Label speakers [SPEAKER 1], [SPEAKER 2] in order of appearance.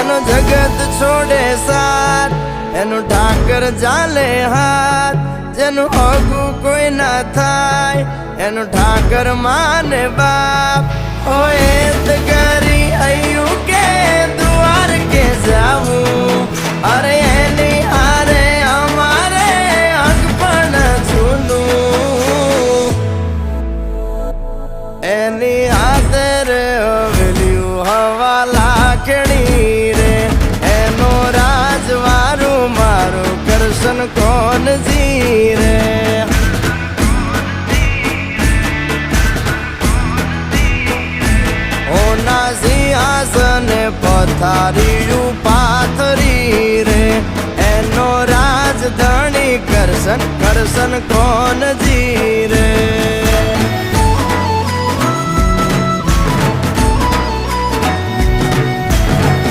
[SPEAKER 1] જેનો જગત છોડે સાથ એનું ઠાકર ચાલે હાથ, જેનું હગું કોઈ ના થાય એનું ઠાકર માને બાપ. હોય તો કરી આયું કે દ્વાર કે જાવું, અરે એની હારે અમારે હક પણ છૂનું. એની હાથર વેલ્યું હવા લાખણી રે, એનો રાજવારું મારું કરશન કોણ જીરે. ઓના સિંહાસને પથારીયું પાથરી રે, એનો રાજધણી કરશન કરશન કોણ